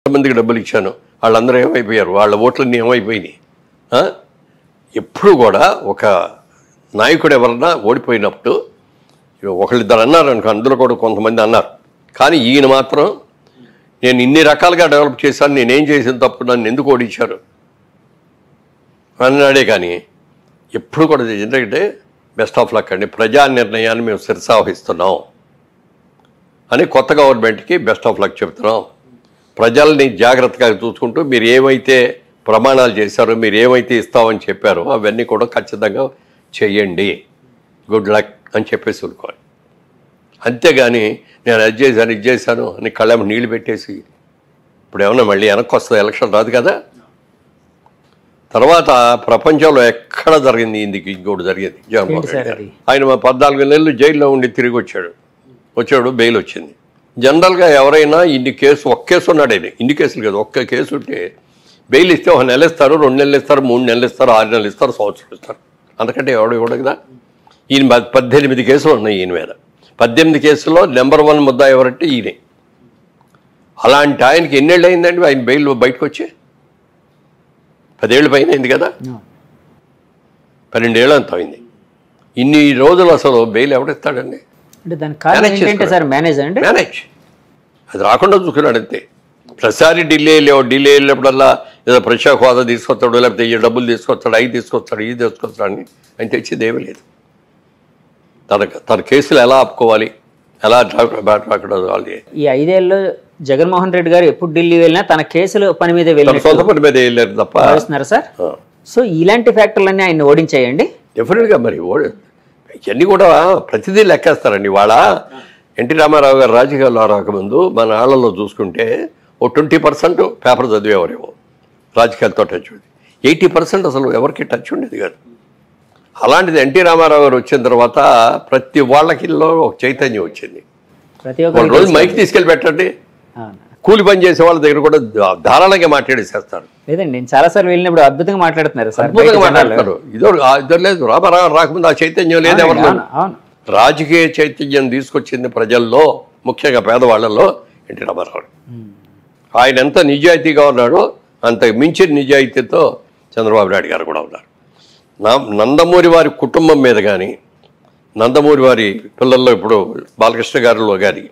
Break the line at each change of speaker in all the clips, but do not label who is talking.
మందికి డబ్బులు ఇచ్చాను, వాళ్ళందరూ ఏమైపోయారు, వాళ్ళ ఓట్లన్నీ ఏమైపోయినాయి. ఎప్పుడు కూడా ఒక నాయకుడు ఎవరన్నా ఓడిపోయినప్పుడు ఒకళ్ళిద్దరు అన్నారు అనుకో, అందులో కూడా కొంతమంది అన్నారు. కానీ ఈయన మాత్రం నేను ఇన్ని రకాలుగా డెవలప్ చేశాను, నేనేం చేసిన తప్పు, నన్ను ఎందుకు ఓడించారు అన్నాడే. కానీ ఎప్పుడు కూడా ఎందుకంటే బెస్ట్ ఆఫ్ లక్ అండి, ప్రజా నిర్ణయాన్ని మేము శిరసావహిస్తున్నాం అని కొత్త గవర్నమెంట్కి బెస్ట్ ఆఫ్ లక్ చెప్తున్నాం. ప్రజల్ని జాగ్రత్తగా చూసుకుంటూ మీరు ఏమైతే ప్రమాణాలు చేశారో, మీరు ఏమైతే ఇస్తామని చెప్పారో అవన్నీ కూడా ఖచ్చితంగా చెయ్యండి, గుడ్ లక్ అని చెప్పేసి ఊరుకోవాలి. అంతేగాని నేను అది చేశాను ఇది చేశాను అని కళ్ళెం నీళ్ళు పెట్టేసి ఇప్పుడు ఏమన్నా మళ్ళీ వెనక్కి వస్తుంది, ఎలక్షన్ రాదు కదా. తర్వాత ప్రపంచంలో ఎక్కడ జరిగింది ఇంకోటి జరిగింది. జగన్మోహన్ రెడ్డి గారు ఆయన 14 నెలలు జైల్లో ఉండి తిరిగి వచ్చాడు, బెయిల్ వచ్చింది. జనరల్గా ఎవరైనా ఒక్క కేసు ఉన్నాడు ఆయన, ఇన్ని కేసులు కదా, ఒక్క కేసు ఉంటే బెయిల్ ఇస్తే 1 నెల ఇస్తారు, 2 నెలలు ఇస్తారు, 3 నెలలు ఇస్తారు, 6 నెలలు ఇస్తారు, సంవత్సరం ఇస్తారు. అందుకంటే ఎవడు ఇవ్వడు కదా. ఈయన 18 కేసులు ఉన్నాయి ఈయన మీద. 18 కేసుల్లో నెంబర్ 1 ముద్దా ఎవరంటే ఈయనే. అలాంటి ఆయనకి ఎన్నేళ్ళు అయిందండి ఆయన బెయిల్ బయటకు వచ్చి? 10 ఏళ్ళు పైన అయింది కదా, 12 ఏళ్ళు అంత అయింది. ఇన్ని రోజులు అసలు బెయిల్ ఎవరిస్తాడండి? మేనేజ్ అది రాకుండా చూసుకున్నాడు అంతే. ప్రతిసారి ఢిల్లీ వెళ్ళినప్పుడల్లా ఏదో ప్రత్యేక హోదా తీసుకొస్తాడు, లేకపోతే ఈ డబ్బులు తీసుకొస్తాడు, అవి తీసుకొస్తాడు, ఇది తీసుకొస్తాడు అని ఆయన తెచ్చేది ఏమీ లేదు. తన కేసులు ఎలా ఆపుకోవాలి, ఎలా అక్కడ
ఈ 5 ఏళ్ళు జగన్మోహన్ రెడ్డి గారు ఎప్పుడు ఢిల్లీ వెళ్ళినా తన కేసులు పని మీద
సొంత పని మీద వెళ్ళారు తప్ప.
సార్ సో ఇలాంటి ఫ్యాక్టర్లన్నీ ఆయన ఓడించాయండి
డెఫినెట్గా. మరి ఇవన్నీ కూడా ప్రతిదీ లెక్కేస్తారండి. వాళ్ళ ఎన్టీ రామారావు గారు రాజకీయాల్లో రాకముందు మన ఆళ్లలో చూసుకుంటే 20% పేపర్ చదివేవారేమో, రాజకీయాలతో టచ్ ఉంది. 80% అసలు ఎవరికి టచ్ ఉండేది కాదు. అలాంటిది ఎన్టీ రామారావు గారు వచ్చిన తర్వాత ప్రతి వాళ్ళకిలో ఒక చైతన్యం వచ్చింది. రోజు మైక్ తీసుకెళ్ళి పెట్టండి, కూలి పని చేసే వాళ్ళ దగ్గర కూడా ధారాళంగా మాట్లాడేసేస్తారు.
లేదండి, నేను చాలాసార్లు వెళ్ళినప్పుడు అద్భుతంగా మాట్లాడుతున్నారు,
అద్భుతంగా మాట్లాడతారు. ఇద్దరు లేదు, రామారావు రాకముందు ఆ చైతన్యం లేదు ఎవరు. రాజకీయ చైతన్యం తీసుకొచ్చింది ప్రజల్లో, ముఖ్యంగా పేదవాళ్లలో ఎన్టీ రామారావు. ఆయన ఎంత నిజాయితీగా ఉన్నాడో అంత మించిన నిజాయితీతో చంద్రబాబు నాయుడు గారు కూడా ఉన్నారు. నందమూరి వారి కుటుంబం మీద కానీ, నందమూరి వారి పిల్లల్లో ఇప్పుడు బాలకృష్ణ గారిలో కానీ,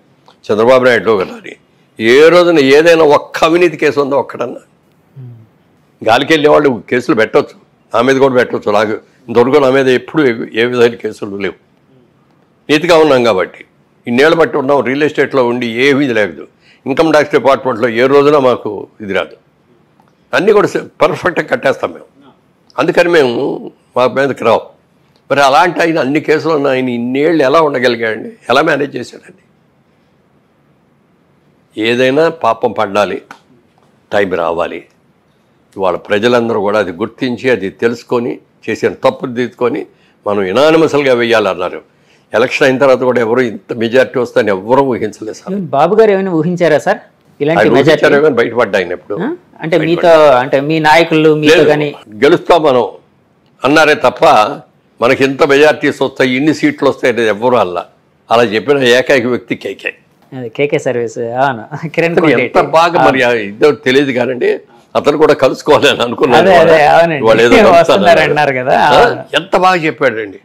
చంద్రబాబు నాయుడులో కానీ ఏ రోజున ఏదైనా ఒక్క అవినీతి కేసు ఉందో ఒక్కడన్నా? గాలికి వెళ్ళే వాళ్ళు కేసులు పెట్టవచ్చు, నా మీద కూడా పెట్టవచ్చు. నాకు ఇంతవరకు నా మీద ఎప్పుడు ఏ విధమైన కేసులు లేవు. నీతిగా ఉన్నాం కాబట్టి, ఇన్నేళ్ళు బట్టి ఉన్నాం. రియల్ ఎస్టేట్లో ఉండి ఏమీ లేదు. ఇన్కమ్ ట్యాక్స్ డిపార్ట్మెంట్లో ఏ రోజున మాకు ఇది రాదు. అన్నీ కూడా పర్ఫెక్ట్గా కట్టేస్తాం మేము. అందుకని మేము మా మీదకి రావు. మరి అలాంటి ఆయన అన్ని కేసులు ఉన్న ఆయన ఇన్నేళ్ళు ఎలా ఉండగలిగాడండి? ఎలా మేనేజ్ చేశాడండి? ఏదైనా పాపం పడాలి, టైం రావాలి. ఇవాళ ప్రజలందరూ కూడా అది గుర్తించి, అది తెలుసుకొని, చేసిన తప్పులు తీసుకొని మనం యునానిమస్గా వేయాలన్నారు. ఎలక్షన్ అయిన తర్వాత కూడా ఎవరు ఇంత మెజారిటీ వస్తుందని ఎవరూ ఊహించలేదు సార్.
బాబు గారు ఏమైనా ఊహించారా సార్ ఇలాంటి మెజారిటీ?
బయటపడ్డా ఆయన ఎప్పుడు
అంటే మీతో, అంటే మీ నాయకులు మీతో కానీ
గెలుస్తాం మనం అన్నారే తప్ప మనకి ఇంత మెజారిటీస్ వస్తాయి, ఇన్ని సీట్లు వస్తాయి అనేది ఎవ్వరూ అలా చెప్పిన ఏకైక వ్యక్తి కేకే
సర్వీస్.
ఎంత బాగా మరి ఇద్దరు తెలియదు కానండి, అతను కూడా కలుసుకోవాలని అనుకున్నాను. ఎంత బాగా చెప్పాడండి.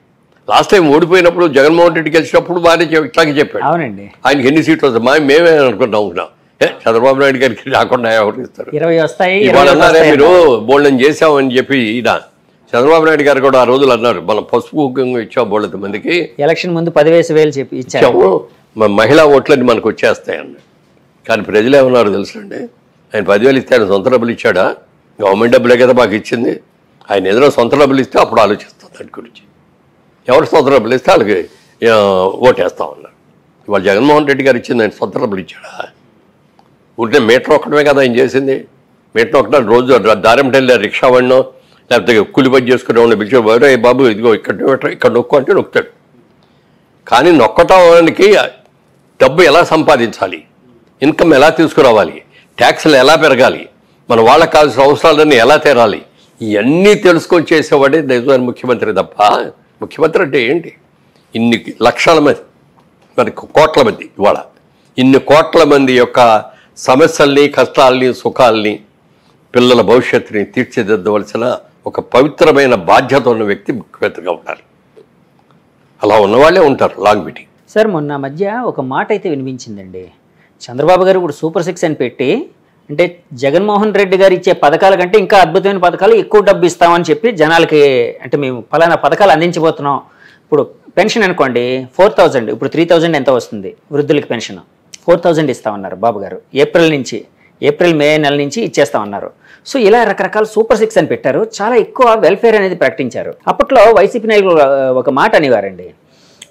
లాస్ట్ టైం ఓడిపోయినప్పుడు జగన్మోహన్ రెడ్డి గెలిచినప్పుడు బాగానే ఇట్లాగే చెప్పాడు.
అవునండి,
ఆయనకి ఎన్ని సీట్లు వస్తాయి మేమే అనుకున్నాం. చంద్రబాబు నాయుడు గారికి రాకుండా ఎవరు ఇస్తారు?
20 వస్తాయి.
మీరు బోల్డన్ చేసామని చెప్పి ఈయన చంద్రబాబు నాయుడు గారు కూడా ఆ రోజులు అన్నారు, మనం పసుపు కుంకుమ ఇచ్చాం బోళ్ళ మందికి,
ఎలక్షన్ ముందు 10,000 చెప్పి ఇచ్చాము,
మహిళా ఓట్లన్నీ మనకు వచ్చేస్తాయన్నారు. కానీ ప్రజలు ఏమన్నారు తెలుసండి? ఆయన 10,000 ఇస్తే ఆయన సొంత డబ్బులు ఇచ్చాడా? గవర్నమెంట్ డబ్బులే కదా మాకు ఇచ్చింది. ఆయన ఏదైనా సొంత డబ్బులు ఇస్తే అప్పుడు ఆలోచిస్తాం దాని గురించి. ఎవరు సొంత డబ్బులు ఇస్తే వాళ్ళకి ఓటేస్తామన్నారు. ఇవాళ జగన్మోహన్ రెడ్డి గారు ఇచ్చింది ఆయన సొంత డబ్బులు ఇచ్చాడా? ఉంటే మీటర్ ఒక్కడమే కదా ఆయన చేసింది. మీటర్ ఒక్కట రోజు దారింటి వెళ్ళి రిక్షా వాడినో లేకపోతే కూలి పని చేసుకునే వాడిని పిలిచేవాడు, బాబు ఇదిగో ఇక్కడ నొక్కు అంటే నొక్కుతాడు. కానీ నొక్కటానికి డబ్బు ఎలా సంపాదించాలి, ఇన్కమ్ ఎలా తీసుకురావాలి, ట్యాక్స్లు ఎలా పెరగాలి, మన వాళ్ళకి కావాల్సిన అవసరాలన్నీ ఎలా తీరాలి, ఇవన్నీ తెలుసుకొని చేసేవాడే నిజమైన ముఖ్యమంత్రి తప్ప, ముఖ్యమంత్రి అంటే ఏంటి? ఇన్ని లక్షల మంది, మనకి కోట్ల మంది, ఇవాళ ఇన్ని కోట్ల మంది యొక్క సమస్యల్ని, కష్టాల్ని, సుఖాల్ని, పిల్లల భవిష్యత్తుని తీర్చిదిద్దవలసిన ఒక పవిత్రమైన బాధ్యత ఉన్న వ్యక్తి ముఖ్యమంత్రిగా ఉండాలి. అలా ఉన్నవాళ్ళే ఉంటారు లాంగ్ మీటింగ్.
సార్ మొన్న మధ్య ఒక మాట అయితే వినిపించిందండి. చంద్రబాబు గారు ఇప్పుడు సూపర్ 6 అని పెట్టి, అంటే జగన్మోహన్ రెడ్డి గారు ఇచ్చే పథకాల కంటే ఇంకా అద్భుతమైన పథకాలు, ఎక్కువ డబ్బు ఇస్తామని చెప్పి జనాలకి, అంటే మేము ఫలానా పథకాలు అందించబోతున్నాం. ఇప్పుడు పెన్షన్ అనుకోండి 4000, ఇప్పుడు 3000 ఎంత వస్తుంది వృద్ధులకి పెన్షన్, 4000 ఇస్తామన్నారు బాబు గారు. ఏప్రిల్ మే నెల నుంచి ఇచ్చేస్తామన్నారు. సో ఇలా రకరకాల సూపర్ 6 అని పెట్టారు. చాలా ఎక్కువ వెల్ఫేర్ అనేది ప్రకటించారు. అప్పట్లో వైసీపీ నాయకులు ఒక మాట అనేవారండి,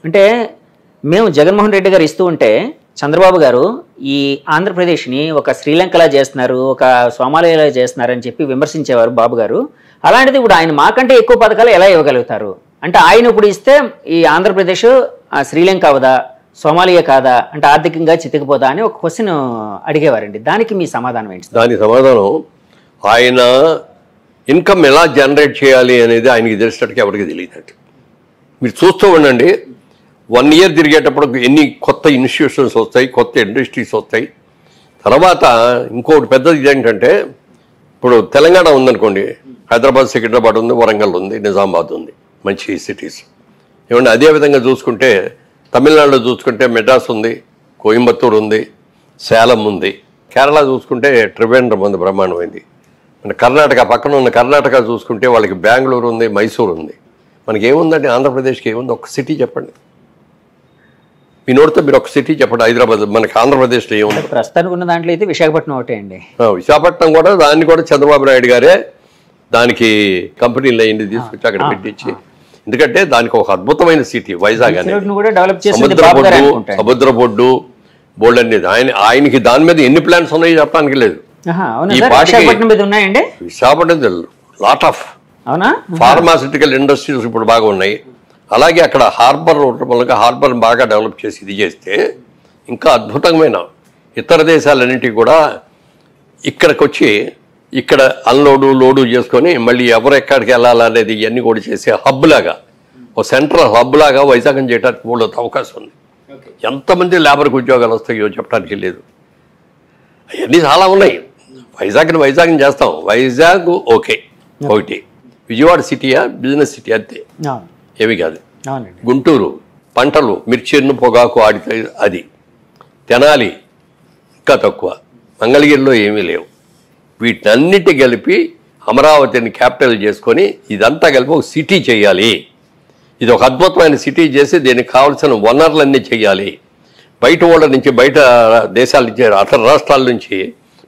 అంటే మేము జగన్మోహన్ రెడ్డి గారు ఇస్తూ ఉంటే చంద్రబాబు గారు ఈ ఆంధ్రప్రదేశ్ని ఒక శ్రీలంకలా చేస్తున్నారు, ఒక సోమాలియాలా చేస్తున్నారు అని చెప్పి విమర్శించేవారు బాబు గారు. అలాంటిది ఇప్పుడు ఆయన మాకంటే ఎక్కువ పథకాలు ఎలా ఇవ్వగలుగుతారు? అంటే ఆయన ఇప్పుడు ఇస్తే ఈ ఆంధ్రప్రదేశ్ శ్రీలంక అవదా, సోమాలియా కాదా, అంటే ఆర్థికంగా చితికిపోదా అని ఒక క్వశ్చన్ అడిగేవారండి. దానికి మీ సమాధానం ఏంటి?
దాని సమాధానం, ఆయన ఇన్కమ్ ఎలా జనరేట్ చేయాలి అనేది ఆయనకి తెలిసినట్టుగా ఎవరికి తెలియదండి. మీరు చూస్తూ ఉండండి, 1 ఇయర్ తిరిగేటప్పుడు ఎన్ని కొత్త ఇన్స్టిట్యూషన్స్ వస్తాయి, కొత్త ఇండస్ట్రీస్ వస్తాయి. తర్వాత ఇంకోటి పెద్దది ఏంటంటే, ఇప్పుడు తెలంగాణ ఉందనుకోండి, హైదరాబాద్, సికింద్రాబాద్ ఉంది, వరంగల్ ఉంది, నిజామాబాద్ ఉంది, మంచి సిటీస్. ఏమంటే అదేవిధంగా చూసుకుంటే తమిళనాడులో చూసుకుంటే మెడ్రాస్ ఉంది, కోయంబత్తూరు ఉంది, సేలం ఉంది. కేరళ చూసుకుంటే త్రివేంద్రం ఉంది, బ్రహ్మాండమైంది. మన కర్ణాటక పక్కన ఉన్న కర్ణాటక చూసుకుంటే వాళ్ళకి బెంగళూరు ఉంది, మైసూరు ఉంది. మనకి ఏముందండి ఆంధ్రప్రదేశ్కి ఏముంది? ఒక సిటీ చెప్పండి, మీ నోటితో మీరు ఒక సిటీ చెప్పండి. హైదరాబాద్ మనకి ఆంధ్రప్రదేశ్లో ఏముంది?
ప్రస్తుతానికి ఉన్న దాంట్లో అయితే విశాఖపట్నం ఒకటే అండి.
విశాఖపట్నం కూడా, దాన్ని కూడా చంద్రబాబు నాయుడు గారే దానికి కంపెనీలు అయ్యింది తీసుకొచ్చి అక్కడ పెట్టించి, ఎందుకంటే దానికి ఒక అద్భుతమైన సిటీ వైజాగ్ అనేది. సముద్ర బొడ్డు బోల్డ్ అనేది ఆయనకి దాని మీద ఎన్ని ప్లాన్స్ ఉన్నాయో చెప్పడానికి లేదు. ఈ Visakhapatnam lot of pharmaceutical industries ఇప్పుడు బాగా ఉన్నాయి. అలాగే అక్కడ హార్బర్ మూలంగా హార్బర్ బాగా డెవలప్ చేసి ఇది చేస్తే ఇంకా అద్భుతమైన ఇతర దేశాలన్నింటికి కూడా ఇక్కడికి వచ్చి ఇక్కడ అన్లోడు లోడు చేసుకొని మళ్ళీ ఎవరు ఎక్కడికి వెళ్ళాలనేది ఇవన్నీ కూడా చేసే హబ్ లాగా, ఒక సెంట్రల్ హబ్ లాగా వైజాగ్ని చేయడానికి కూడా అవకాశం ఉంది. ఎంతమంది లేబర్కి ఉద్యోగాలు వస్తాయో చెప్పడానికి లేదు. అవన్నీ చాలా ఉన్నాయి. వైజాగ్ని చేస్తాం. వైజాగ్ ఓకే ఒకటి, విజయవాడ సిటీయా బిజినెస్ సిటీ అంతే, ఏమి కాదు. గుంటూరు పంటలు, మిర్చిను, పొగాకు ఆడితే అది. తెనాలి ఇంకా తక్కువ, మంగళగిరిలో ఏమీ లేవు. వీటన్నిటి కలిపి అమరావతిని క్యాపిటల్ చేసుకొని ఇదంతా కలిపి ఒక సిటీ చేయాలి. ఇది ఒక అద్భుతమైన సిటీ చేసి దీనికి కావాల్సిన వనరులన్నీ చేయాలి. బయట వాళ్ళ నుంచి, బయట దేశాల నుంచి, అతర రాష్ట్రాల నుంచి,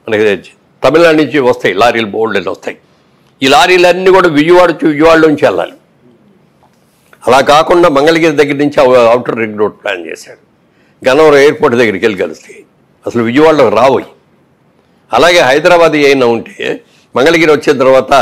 మనకి తమిళనాడు నుంచి వస్తాయి లారీలు, బోల్డ్ వస్తాయి. ఈ లారీలన్నీ కూడా విజయవాడ నుంచి వెళ్ళాలి. అలా కాకుండా మంగళగిరి దగ్గర నుంచి అవుటర్ రింగ్ రోడ్ ప్లాన్ చేశాడు. గన్నవరం ఎయిర్పోర్ట్ దగ్గరికి వెళ్ళి కలుస్తాయి, అసలు విజయవాడలో రావోయి. అలాగే హైదరాబాద్ అయినా ఉంటే మంగళగిరి వచ్చిన తర్వాత